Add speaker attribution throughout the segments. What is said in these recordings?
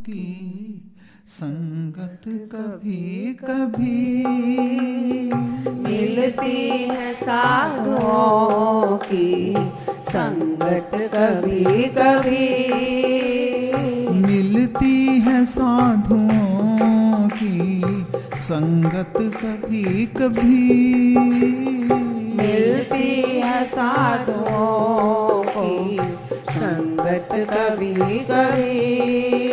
Speaker 1: की संगत कभी कभी
Speaker 2: मिलती है साधुओं की संगत कभी कभी,
Speaker 1: मिलती है साधुओं की संगत कभी कभी,
Speaker 2: मिलती है साधुओं की संगत कभी कभी,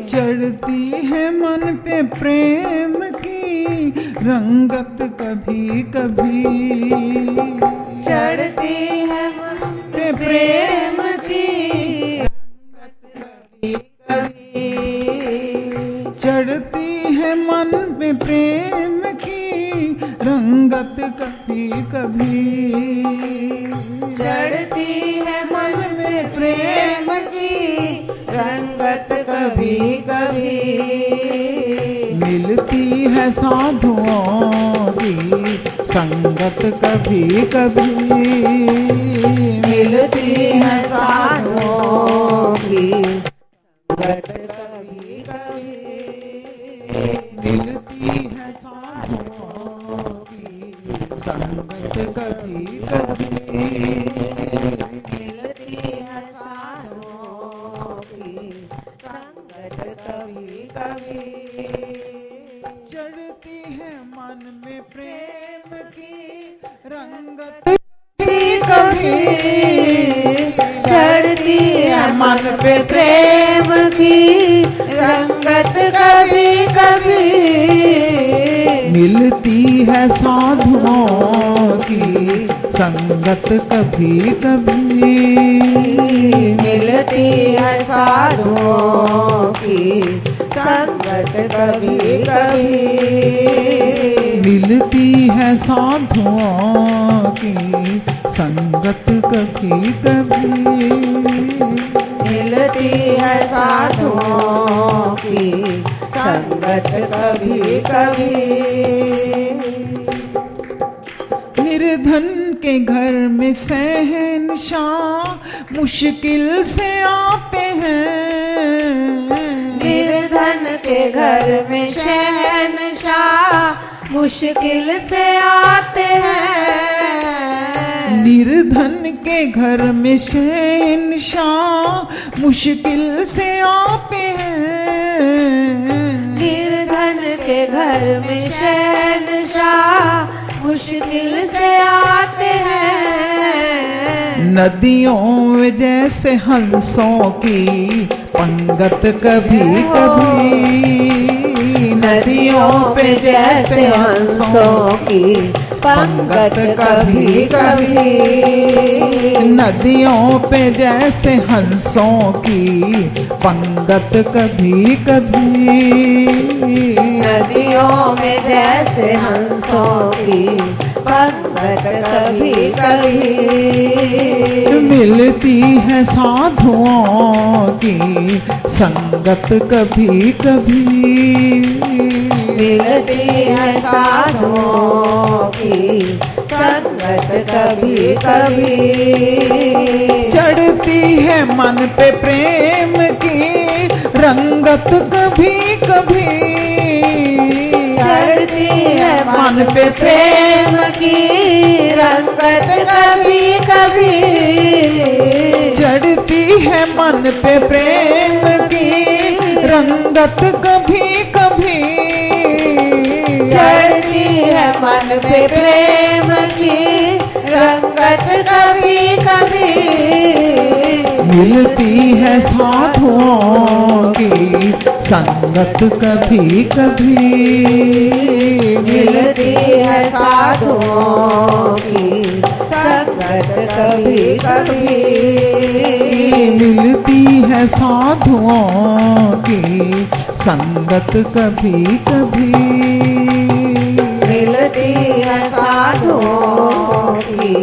Speaker 1: चढ़ती है मन पे प्रेम की रंगत कभी कभी,
Speaker 2: चढ़ती है मन पे प्रेम की रंगत कभी कभी,
Speaker 1: चढ़ती है मन पे प्रेम की रंगत कभी कभी,
Speaker 2: चढ़ती है मन पे प्रेम की रंगत कभी कभी,
Speaker 1: मिलती है साधुओं की संगत कभी कभी,
Speaker 2: मिलती है साधुओं की संगत कभी कभी,
Speaker 1: मिलती है साधुओं की संगत कभी कभी,
Speaker 2: मिलती है साधुओं की संगत कभी कभी,
Speaker 1: चढ़ती है मन में प्रेम की रंगत कभी,
Speaker 2: चढ़ती है मन पे प्रेम की रंगत कभी कभी,
Speaker 1: मिलती है साधुओं की संगत कभी कभी,
Speaker 2: मिलती है साधुओं की संगत कभी कभी,
Speaker 1: मिलती है साधुओं की संगत कभी कभी,
Speaker 2: मिलती है साधुओं की संगत कभी कभी,
Speaker 1: निर्धन के घर में शहंशाह मुश्किल से आते हैं,
Speaker 2: निर्धन के घर में शहंशाह मुश्किल से आते हैं,
Speaker 1: निर्धन के घर में शहंशाह मुश्किल से आते हैं,
Speaker 2: निर्धन के घर में शहंशाह मुश्किल से आते हैं,
Speaker 1: नदियों में जैसे हंसों की पंगत कभी कभी,
Speaker 2: नदियों पे जैसे हंसों की पंगत कभी कभी,
Speaker 1: नदियों पे जैसे हंसों की पंगत कभी कभी,
Speaker 2: नदियों में जैसे हंसों की पंगत कभी कभी,
Speaker 1: मिलती है साधुओं की संगत कभी कभी,
Speaker 2: मिलती है साधुओं की संगत कभी कभी,
Speaker 1: चढ़ती है मन पे प्रेम की रंगत कभी कभी,
Speaker 2: चढ़ती है मन पे प्रेम की रंगत कभी कभी,
Speaker 1: चढ़ती है मन पे प्रेम की रंगत कभी कभी,
Speaker 2: चढ़ती है मन पे प्रेम की रंगत कभी कभी,
Speaker 1: मिलती है साधुओं की संगत कभी कभी,
Speaker 2: मिलती है साधुओं की संगत कभी कभी,
Speaker 1: मिलती है साधुओं की संगत कभी कभी,
Speaker 2: मिलती है साधुओं की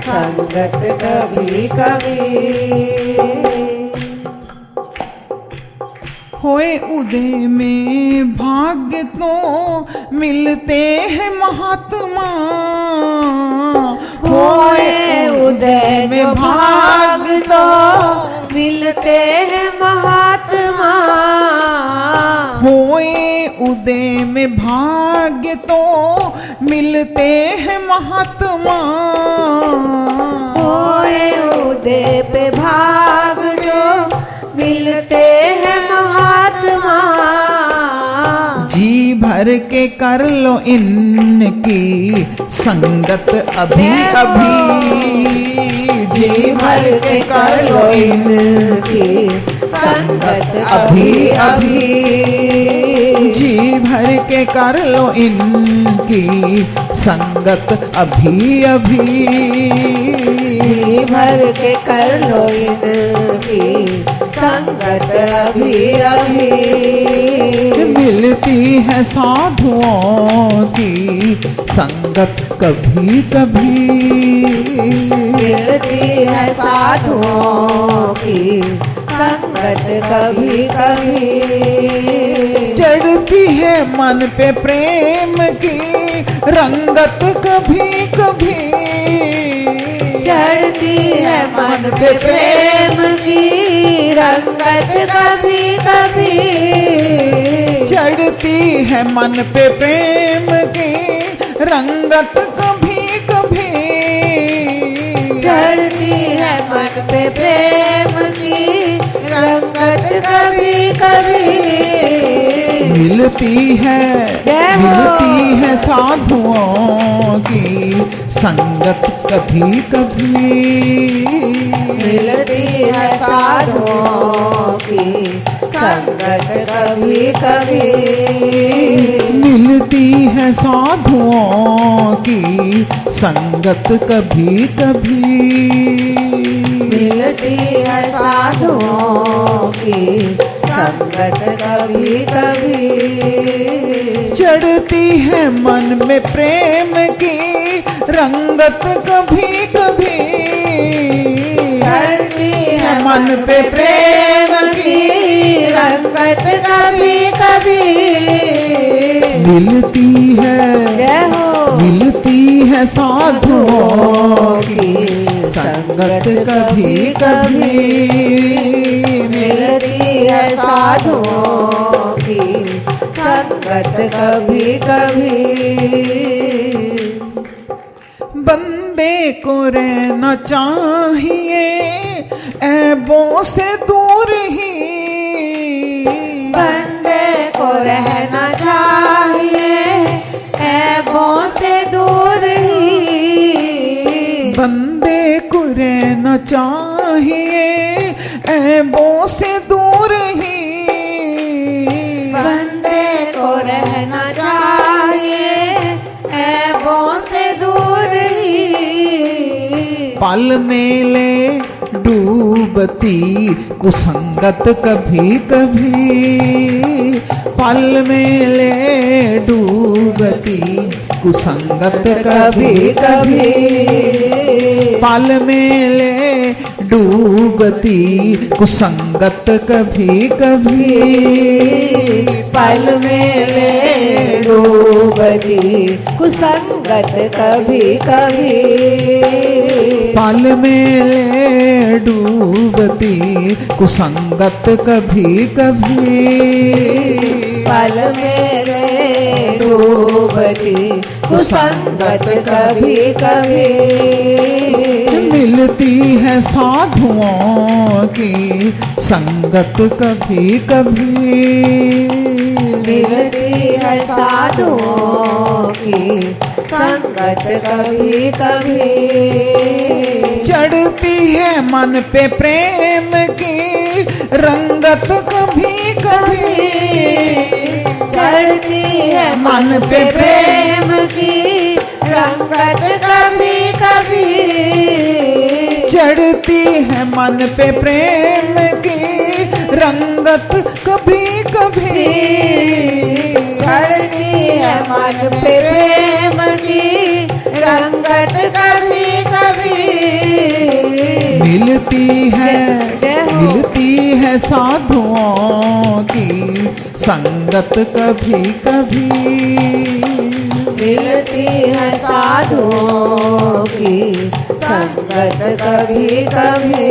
Speaker 2: संगत कभी कभी,
Speaker 1: होए उदय में भाग्य तो मिलते हैं महात्मा,
Speaker 2: होए उदय में भाग तो मिलते हैं महात्मा,
Speaker 1: उदय में भाग्य तो मिलते हैं महात्मा।
Speaker 2: होए उदय पे भाग जो मिलते हैं महात्मा।
Speaker 1: जी भर के कर लो इनकी संगत अभी अभी। जी भर के कर लो
Speaker 2: इनकी संगत अभी अभी।
Speaker 1: जी भर के कर लो इनकी संगत अभी अभी।
Speaker 2: जी भर के कर लो इनकी संगत अभी अभी।
Speaker 1: मिलती है साधुओं की संगत कभी कभी।
Speaker 2: मिलती है साधुओं की संगत कभी कभी।
Speaker 1: चढ़ती है मन पे प्रेम की रंगत कभी कभी।
Speaker 2: चढ़ती है मन पे प्रेम की रंगत कभी कभी।
Speaker 1: चढ़ती है मन पे प्रेम की रंगत कभी कभी।
Speaker 2: चढ़ती है मन पे प्रेम की रंगत कभी कभी।
Speaker 1: मिलती है साधुओं की संगत कभी कभी।
Speaker 2: मिलती है साधुओं की संगत कभी कभी।
Speaker 1: मिलती है साधुओं की संगत कभी कभी।
Speaker 2: मिलती है साधुओं की संगत कभी कभी।
Speaker 1: चढ़ती है मन में प्रेम की रंगत कभी कभी।
Speaker 2: चढ़ती है
Speaker 1: मन पे प्रेम
Speaker 2: की रंगत कभी कभी।
Speaker 1: मिलती है साधुओं की संगत कभी कभी।
Speaker 2: मिलती है साधुओं की संगत कभी कभी।
Speaker 1: बंदे को रहना चाहिए ऐबों से दूर ही।
Speaker 2: बंदे को रहना चाहिए ऐबों से दूर ही।
Speaker 1: बंदे को रहना चाहिए ऐबों से दूर ही।
Speaker 2: बंदे को रहना चाहिए ऐबों से दूर ही।
Speaker 1: पल में ले डूबती कुसंगत कभी कभी। पल में ले डूबती कुसंगत कभी कभी। पल में ले डूबती कुसंगत कभी कभी।
Speaker 2: पल में ले डूबती कुसंगत कभी कभी।
Speaker 1: पल में ले डूबती कुसंगत कभी कभी।
Speaker 2: पल में ले डूबती कुसंगत कभी कभी।
Speaker 1: मिलती है साधुओं की संगत कभी कभी।
Speaker 2: मिलती है साधुओं की संगत कभी कभी।
Speaker 1: चढ़ती है मन पे प्रेम की रंगत कभी कभी।
Speaker 2: चढ़ती है मन पे प्रेम की रंगत कभी कभी।
Speaker 1: चढ़ती है मन पे प्रेम की रंगत कभी कभी।
Speaker 2: चढ़ती है मन पे प्रेम की रंगत कभी कभी।
Speaker 1: मिलती है साधुओं की संगत कभी कभी।
Speaker 2: मिलती है साधुओं की संगत कभी कभी।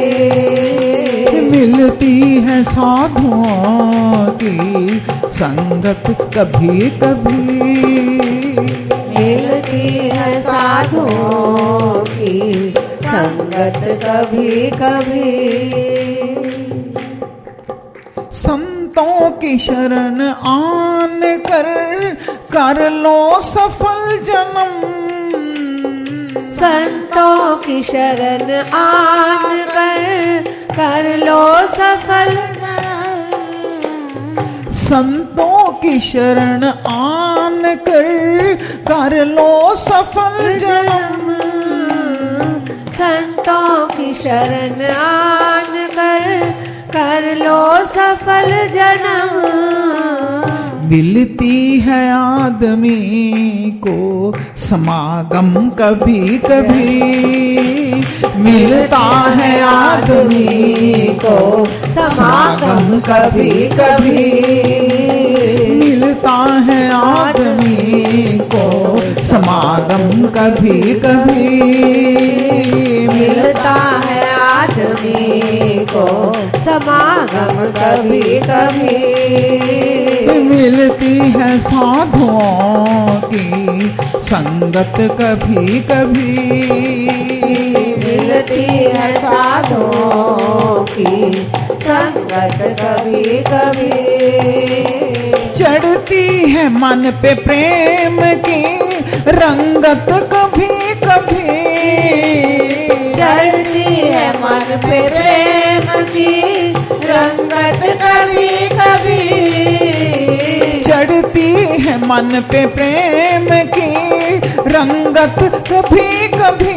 Speaker 1: मिलती है साधुओं की संगत कभी कभी,
Speaker 2: मिलती है साधुओं की संगत कभी कभी।
Speaker 1: संतों की शरण आन कर लो सफल जन्म,
Speaker 2: संतों की शरण आन कर लो सफल।
Speaker 1: संतों की शरण आन कर लो सफल जन्म,
Speaker 2: संतों की शरण आन कर लो सफल जन्म।
Speaker 1: मिलती है आदमी को समागम कभी कभी, मिलता है आदमी को समागम कभी कभी, मिलता है आदमी को समागम कभी कभी,
Speaker 2: मिलता है आदमी को समागम कभी कभी।
Speaker 1: मिलती है साधुओं की संगत कभी कभी,
Speaker 2: मिलती है साधुओं की संगत कभी कभी।
Speaker 1: चढ़ती है मन पे प्रेम की रंगत कभी कभी,
Speaker 2: चढ़ती है मन पे प्रेम की रंगत कभी कभी,
Speaker 1: चढ़ती है मन पे प्रेम की रंगत कभी कभी,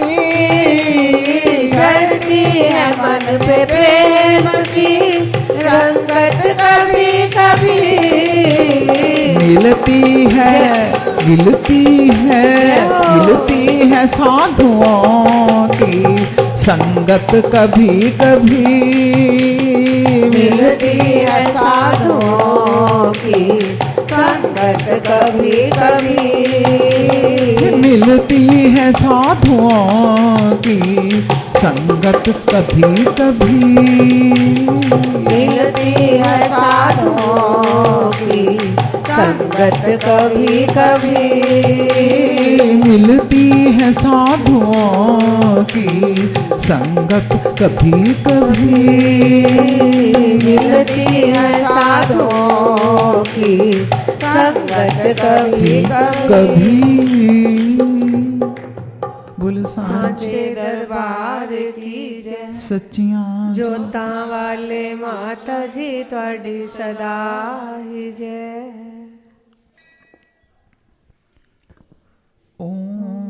Speaker 2: चढ़ती है मन पे प्रेम की रंगत कभी कभी।
Speaker 1: मिलती है साधुओं की संगत कभी कभी,
Speaker 2: मिलती है साधुओं की संगत कभी कभी,
Speaker 1: मिलती है साधुओं की संगत कभी कभी,
Speaker 2: मिलती है साधुओं की संगत कभी कभी,
Speaker 1: मिलती है साधुओं की संगत कभी कभी,
Speaker 2: मिलती है साधुओं की संगत कभी
Speaker 1: कभी। बोल
Speaker 2: सांचे दरबार की जय,
Speaker 1: सच्चियां
Speaker 2: जोतां वाले माता जी तुहाडी सदा ही जय।
Speaker 1: ओम